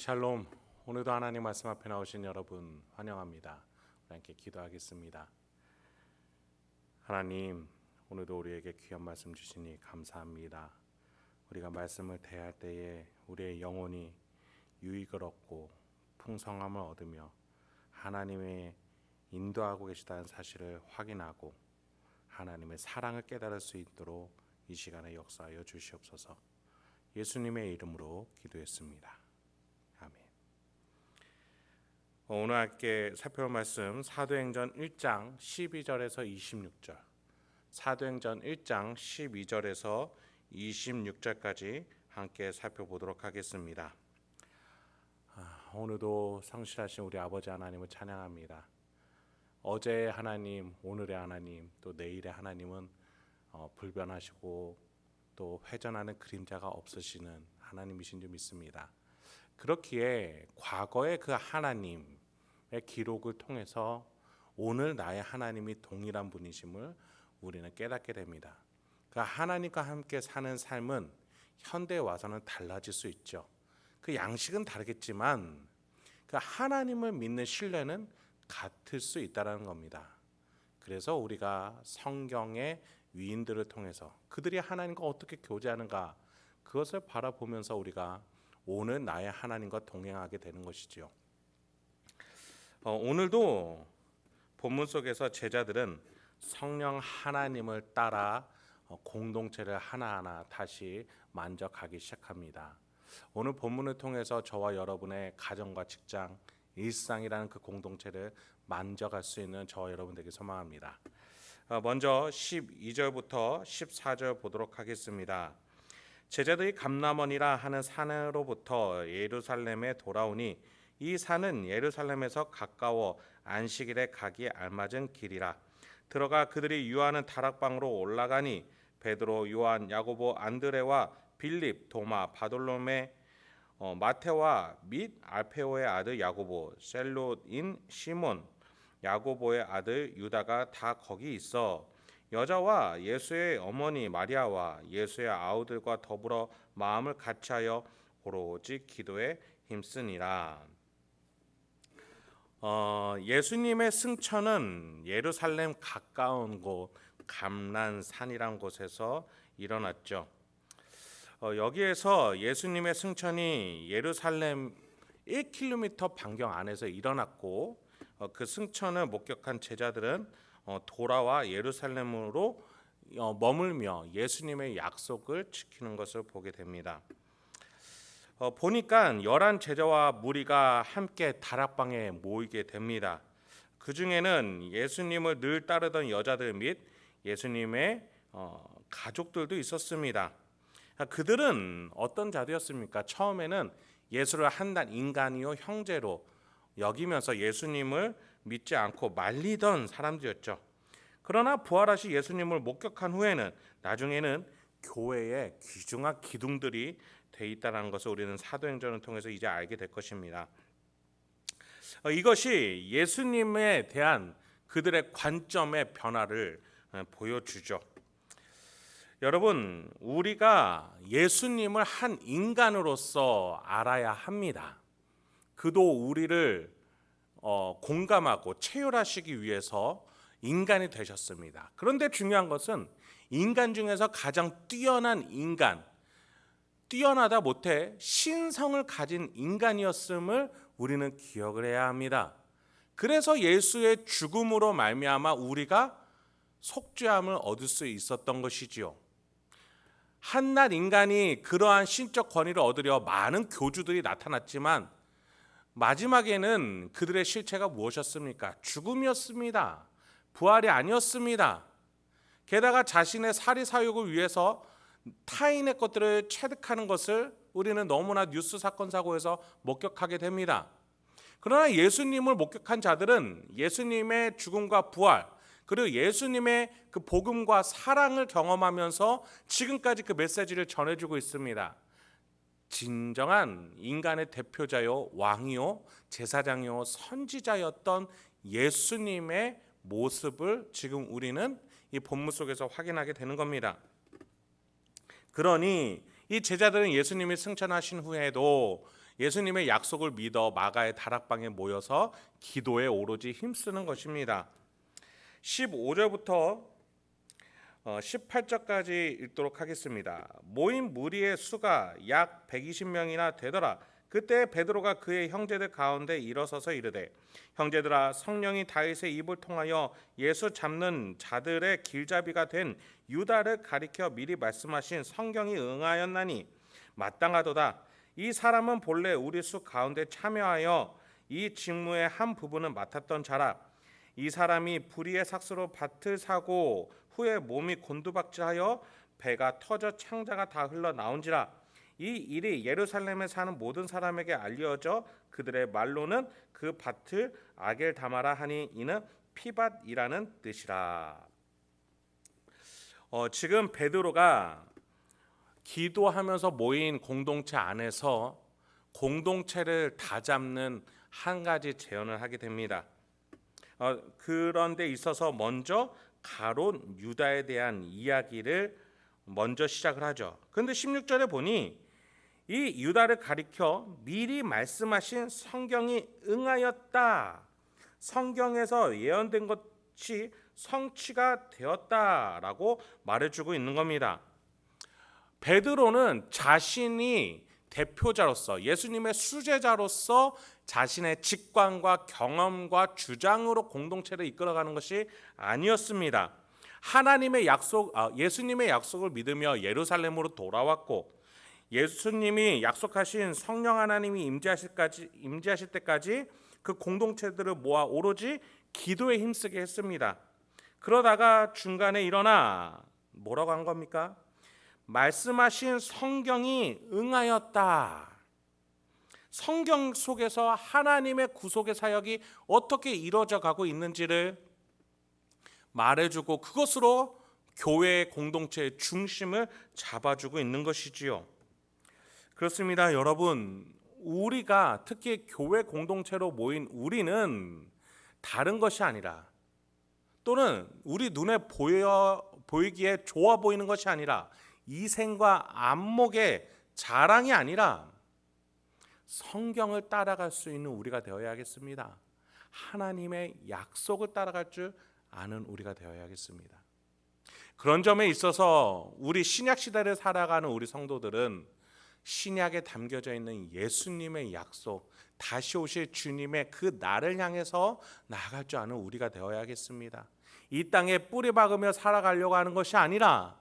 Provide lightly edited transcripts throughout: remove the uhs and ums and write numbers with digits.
샬롬. 오늘도 하나님 말씀 앞에 나오신 여러분 환영합니다. 우리 함께 기도하겠습니다. 하나님, 오늘도 우리에게 귀한 말씀 주시니 감사합니다. 우리가 말씀을 대할 때에 우리의 영혼이 유익을 얻고 풍성함을 얻으며 하나님의 인도하고 계시다는 사실을 확인하고 하나님의 사랑을 깨달을 수 있도록 이 시간에 역사하여 주시옵소서. 예수님의 이름으로 기도했습니다. 아멘. 오늘 함께 살펴볼 말씀 사도행전 1장 12절에서 26절. 사도행전 1장 12절에서 26절까지 함께 살펴보도록 하겠습니다. 오늘도 성실하신 우리 아버지 하나님을 찬양합니다. 어제의 하나님, 오늘의 하나님, 또 내일의 하나님은 불변하시고 또 회전하는 그림자가 없으시는 하나님이신 줄 믿습니다. 그렇기에 과거의 그 하나님의 기록을 통해서 오늘 나의 하나님이 동일한 분이심을 우리는 깨닫게 됩니다. 그 하나님과 함께 사는 삶은 현대에 와서는 달라질 수 있죠. 그 양식은 다르겠지만 그 하나님을 믿는 신뢰는 같을 수 있다는 겁니다. 그래서 우리가 성경의 위인들을 통해서 그들이 하나님과 어떻게 교제하는가, 그것을 바라보면서 우리가 오늘 나의 하나님과 동행하게 되는 것이지요. 오늘도 본문 속에서 제자들은 성령 하나님을 따라 공동체를 하나하나 다시 만져가기 시작합니다. 오늘 본문을 통해서 저와 여러분의 가정과 직장, 일상이라는 그 공동체를 만져갈 수 있는 저와 여러분들에게 소망합니다. 먼저 12절부터 14절 보도록 하겠습니다. 제자들이 감람원이라 하는 산으로부터 예루살렘에 돌아오니 이 산은 예루살렘에서 가까워 안식일에 가기에 알맞은 길이라. 들어가 그들이 유하는 다락방으로 올라가니 베드로, 요한, 야고보, 안드레와 빌립, 도마, 바돌로메, 마테와 및 알페오의 아들 야고보, 셀롯인 시몬, 야고보의 아들 유다가 다 거기 있어 여자와 예수의 어머니 마리아와 예수의 아우들과 더불어 마음을 같이하여 오로지 기도에 힘쓰니라. 예수님의 승천은 예루살렘 가까운 곳 감람산이란 곳에서 일어났죠. 여기에서 예수님의 승천이 예루살렘 1km 반경 안에서 일어났고 그 승천을 목격한 제자들은 돌아와 예루살렘으로 머물며 예수님의 약속을 지키는 것을 보게 됩니다. 보니까 11 제자와 무리가 함께 다락방에 모이게 됩니다. 그 중에는 예수님을 늘 따르던 여자들 및 예수님의 가족들도 있었습니다. 그들은 어떤 자들이었습니까? 처음에는 예수를 한낱 인간이요 형제로 여기면서 예수님을 믿지 않고 말리던 사람들이었죠. 그러나 부활하신 예수님을 목격한 후에는 나중에는 교회의 귀중한 기둥들이 돼 있다는 것을 우리는 사도행전을 통해서 이제 알게 될 것입니다. 이것이 예수님에 대한 그들의 관점의 변화를 보여주죠. 여러분, 우리가 예수님을 한 인간으로서 알아야 합니다. 그도 우리를 공감하고 체휼하시기 위해서 인간이 되셨습니다. 그런데 중요한 것은 인간 중에서 가장 뛰어난 인간, 뛰어나다 못해 신성을 가진 인간이었음을 우리는 기억을 해야 합니다. 그래서 예수의 죽음으로 말미암아 우리가 속죄함을 얻을 수 있었던 것이지요. 한낱 인간이 그러한 신적 권위를 얻으려 많은 교주들이 나타났지만 마지막에는 그들의 실체가 무엇이었습니까? 죽음이었습니다. 부활이 아니었습니다. 게다가 자신의 사리사욕을 위해서 타인의 것들을 체득하는 것을 우리는 너무나 뉴스 사건 사고에서 목격하게 됩니다. 그러나 예수님을 목격한 자들은 예수님의 죽음과 부활, 그리고 예수님의 그 복음과 사랑을 경험하면서 지금까지 그 메시지를 전해주고 있습니다. 진정한 인간의 대표자요, 왕이요, 제사장이요, 선지자였던 예수님의 모습을 지금 우리는 이 본문 속에서 확인하게 되는 겁니다. 그러니 이 제자들은 예수님이 승천하신 후에도 예수님의 약속을 믿어 마가의 다락방에 모여서 기도에 오로지 힘쓰는 것입니다. 15절부터 18절까지 읽도록 하겠습니다. 모인 무리의 수가 약 120명이나 되더라. 그때 베드로가 그의 형제들 가운데 일어서서 이르되, 형제들아, 성령이 다윗의 입을 통하여 예수 잡는 자들의 길잡이가 된 유다를 가리켜 미리 말씀하신 성경이 응하였나니 마땅하도다. 이 사람은 본래 우리 수 가운데 참여하여 이 직무의 한 부분을 맡았던 자라. 이 사람이 불의의 삭스로 밭을 사고 후에 몸이 곤두박질하여 배가 터져 창자가 다 흘러나온지라. 이 일이 예루살렘에 사는 모든 사람에게 알려져 그들의 말로는 그 밭을 아겔다마라 하니 이는 피밭이라는 뜻이라. 지금 베드로가 기도하면서 모인 공동체 안에서 공동체를 다잡는 한 가지 제언을 하게 됩니다. 그런데 있어서 먼저 가론 유다에 대한 이야기를 먼저 시작을 하죠. 그런데 16절에 보니 이 유다를 가리켜 미리 말씀하신 성경이 응하였다. 성경에서 예언된 것이 성취가 되었다라고 말해주고 있는 겁니다. 베드로는 자신이 대표자로서 예수님의 수제자로서 자신의 직관과 경험과 주장으로 공동체를 이끌어가는 것이 아니었습니다. 하나님의 약속, 예수님의 약속을 믿으며 예루살렘으로 돌아왔고 예수님이 약속하신 성령 하나님이 임재하실 때까지 그 공동체들을 모아 오로지 기도에 힘쓰게 했습니다. 그러다가 중간에 일어나 뭐라고 한 겁니까? 말씀하신 성경이 응하였다. 성경 속에서 하나님의 구속의 사역이 어떻게 이루어져 가고 있는지를 말해주고 그것으로 교회의 공동체의 중심을 잡아주고 있는 것이지요. 그렇습니다. 여러분, 우리가 특히 교회 공동체로 모인 우리는 다른 것이 아니라 또는 우리 눈에 보이기에 좋아 보이는 것이 아니라 이생과 안목의 자랑이 아니라 성경을 따라갈 수 있는 우리가 되어야겠습니다. 하나님의 약속을 따라갈 줄 아는 우리가 되어야겠습니다. 그런 점에 있어서 우리 신약 시대를 살아가는 우리 성도들은 신약에 담겨져 있는 예수님의 약속, 다시 오실 주님의 그 날을 향해서 나아갈 줄 아는 우리가 되어야겠습니다. 이 땅에 뿌리 박으며 살아가려고 하는 것이 아니라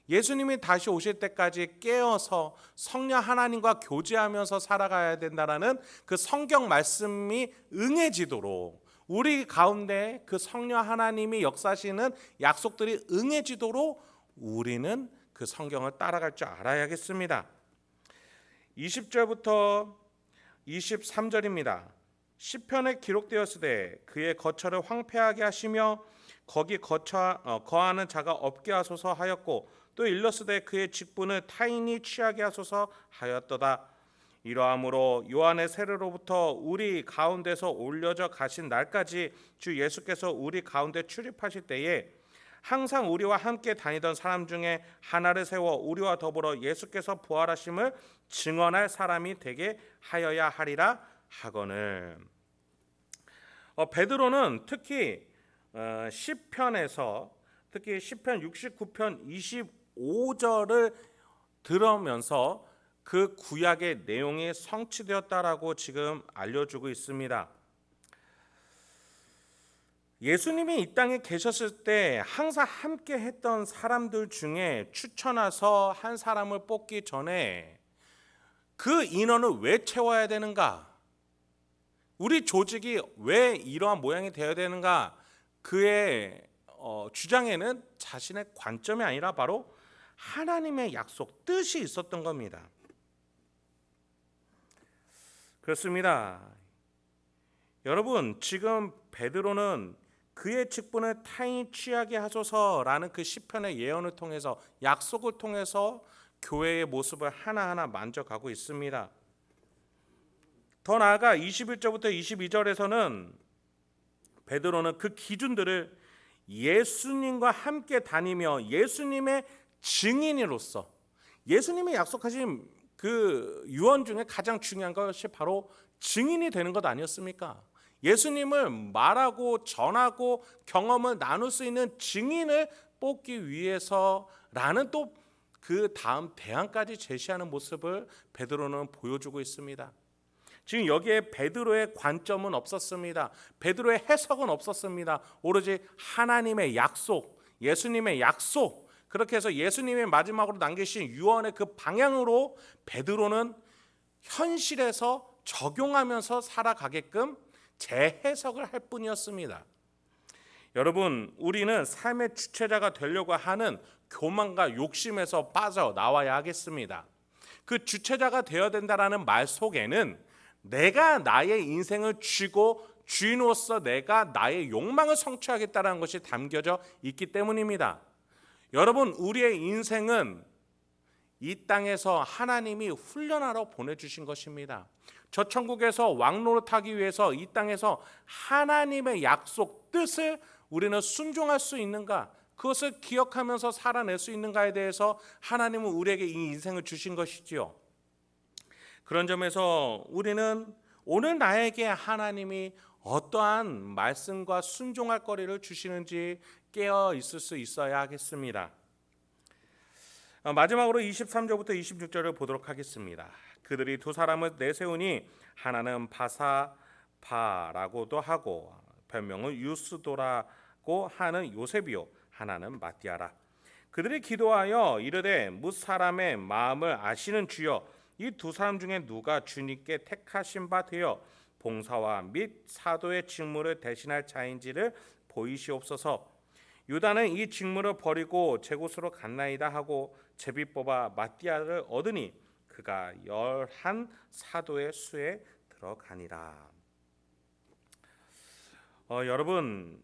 예수님이 다시 오실 때까지 깨어서 성령 하나님과 교제하면서 살아가야 된다라는 그 성경 말씀이 응해지도록 우리 가운데 그 성령 하나님이 역사하시는 약속들이 응해지도록 우리는 그 성경을 따라갈 줄 알아야겠습니다. 20절부터 23절입니다. 시편에 기록되었으되 그의 거처를 황폐하게 하시며 거기 거하는 자가 없게 하소서 하였고 또 일렀으되 그의 직분을 타인이 취하게 하소서 하였도다. 이러함으로 요한의 세례로부터 우리 가운데서 올려져 가신 날까지 주 예수께서 우리 가운데 출입하실 때에 항상 우리와 함께 다니던 사람 중에 하나를 세워 우리와 더불어 예수께서 부활하심을 증언할 사람이 되게 하여야 하리라 하거늘. 베드로는 특히 시편에서 특히 시편 69편 25절을 들으면서 그 구약의 내용이 성취되었다라고 지금 알려주고 있습니다. 예수님이 이 땅에 계셨을 때 항상 함께 했던 사람들 중에 추천해서 한 사람을 뽑기 전에 그 인원을 왜 채워야 되는가? 우리 조직이 왜 이러한 모양이 되어야 되는가? 그의 주장에는 자신의 관점이 아니라 바로 하나님의 약속, 뜻이 있었던 겁니다. 그렇습니다. 여러분, 지금 베드로는 그의 직분을 타인이 취하게 하소서라는 그 시편의 예언을 통해서 약속을 통해서 교회의 모습을 하나하나 만져가고 있습니다. 더 나아가 21절부터 22절에서는 베드로는 그 기준들을 예수님과 함께 다니며 예수님의 증인으로서 예수님이 약속하신 그 유언 중에 가장 중요한 것이 바로 증인이 되는 것 아니었습니까? 예수님을 말하고 전하고 경험을 나눌 수 있는 증인을 뽑기 위해서라는 또 그 다음 대안까지 제시하는 모습을 베드로는 보여주고 있습니다. 지금 여기에 베드로의 관점은 없었습니다. 베드로의 해석은 없었습니다. 오로지 하나님의 약속, 예수님의 약속, 그렇게 해서 예수님의 마지막으로 남기신 유언의 그 방향으로 베드로는 현실에서 적용하면서 살아가게끔 재해석을 할 뿐이었습니다. 여러분, 우리는 삶의 주체자가 되려고 하는 교만과 욕심에서 빠져나와야 하겠습니다. 그 주체자가 되어야 된다라는 말 속에는 내가 나의 인생을 쥐고 주인으로서 내가 나의 욕망을 성취하겠다는 것이 담겨져 있기 때문입니다. 여러분, 우리의 인생은 이 땅에서 하나님이 훈련하러 보내주신 것입니다. 저 천국에서 왕노릇하기 위해서 이 땅에서 하나님의 약속, 뜻을 우리는 순종할 수 있는가, 그것을 기억하면서 살아낼 수 있는가에 대해서 하나님은 우리에게 이 인생을 주신 것이지요. 그런 점에서 우리는 오늘 나에게 하나님이 어떠한 말씀과 순종할 거리를 주시는지 깨어 있을 수 있어야 하겠습니다. 마지막으로 23절부터 26절을 보도록 하겠습니다. 그들이 두 사람을 내세우니 하나는 바사바라고도 하고 별명은 유스도라고 하는 요셉이요 하나는 마띠아라. 그들이 기도하여 이르되 뭇 사람의 마음을 아시는 주여, 이 두 사람 중에 누가 주님께 택하신 바 되어 봉사와 및 사도의 직무를 대신할 자인지를 보이시옵소서. 유다는 이 직무를 버리고 제 곳으로 갔나이다 하고 제비 뽑아 마띠아를 얻으니 그가 11 사도의 수에 들어가니라. 여러분,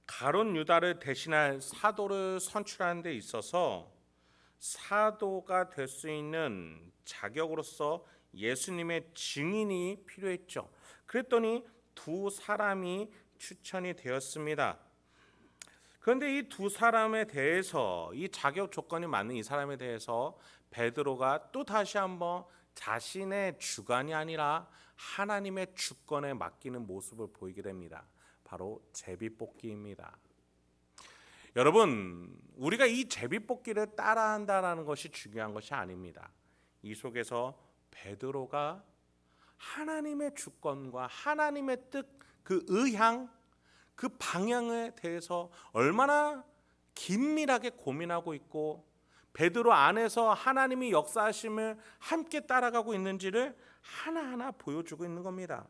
가룟 유다를 대신할 사도를 선출하는 데 있어서 사도가 될 수 있는 자격으로서 예수님의 증인이 필요했죠. 그랬더니 두 사람이 추천이 되었습니다. 그런데 이 두 사람에 대해서, 이 자격 조건이 맞는 이 사람에 대해서 베드로가 또 다시 한번 자신의 주관이 아니라 하나님의 주권에 맡기는 모습을 보이게 됩니다. 바로 제비뽑기입니다. 여러분, 우리가 이 제비뽑기를 따라한다는 것이 중요한 것이 아닙니다. 이 속에서 베드로가 하나님의 주권과 하나님의 뜻, 그 의향, 그 방향에 대해서 얼마나 긴밀하게 고민하고 있고 베드로 안에서 하나님이 역사하심을 함께 따라가고 있는지를 하나하나 보여주고 있는 겁니다.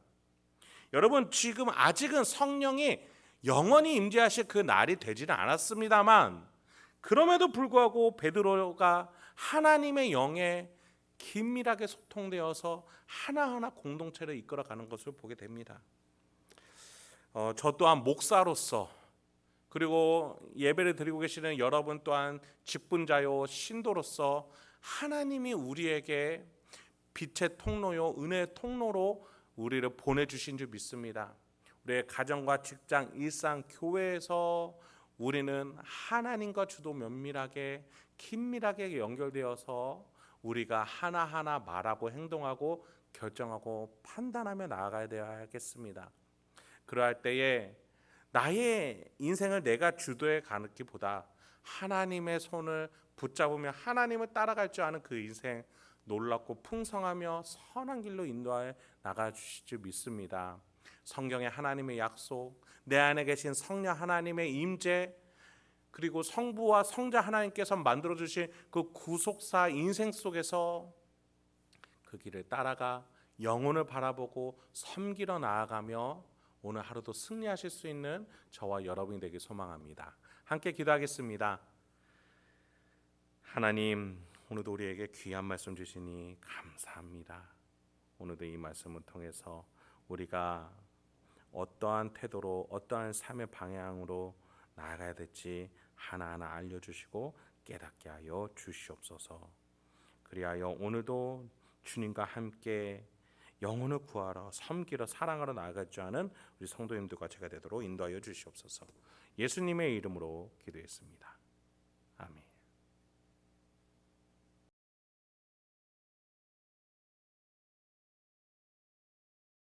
여러분, 지금 아직은 성령이 영원히 임재하실 그 날이 되지는 않았습니다만, 그럼에도 불구하고 베드로가 하나님의 영에 긴밀하게 소통되어서 하나하나 공동체를 이끌어가는 것을 보게 됩니다. 저 또한 목사로서, 그리고 예배를 드리고 계시는 여러분 또한 직분자요 신도로서 하나님이 우리에게 빛의 통로요 은혜의 통로로 우리를 보내주신 줄 믿습니다. 우리의 가정과 직장, 일상, 교회에서 우리는 하나님과 주도 면밀하게 긴밀하게 연결되어서 우리가 하나하나 말하고 행동하고 결정하고 판단하며 나아가야 되겠습니다. 그러할 때에 나의 인생을 내가 주도해 가기보다 하나님의 손을 붙잡으며 하나님을 따라갈 줄 아는 그 인생, 놀랍고 풍성하며 선한 길로 인도하여 나가 주실 줄 믿습니다. 성경의 하나님의 약속, 내 안에 계신 성령 하나님의 임재, 그리고 성부와 성자 하나님께서 만들어 주신 그 구속사 인생 속에서 그 길을 따라가 영혼을 바라보고 섬기러 나아가며 오늘 하루도 승리하실 수 있는 저와 여러분이 되길 소망합니다. 함께 기도하겠습니다. 하나님, 오늘도 우리에게 귀한 말씀 주시니 감사합니다. 오늘도 이 말씀을 통해서 우리가 어떠한 태도로, 어떠한 삶의 방향으로 나아가야 될지 하나하나 알려주시고 깨닫게 하여 주시옵소서. 그리하여 오늘도 주님과 함께 영혼을 구하러, 섬기러, 사랑하러 나아갈 줄 아는 우리 성도님들과 제가 되도록 인도하여 주시옵소서. 예수님의 이름으로 기도했습니다. 아멘.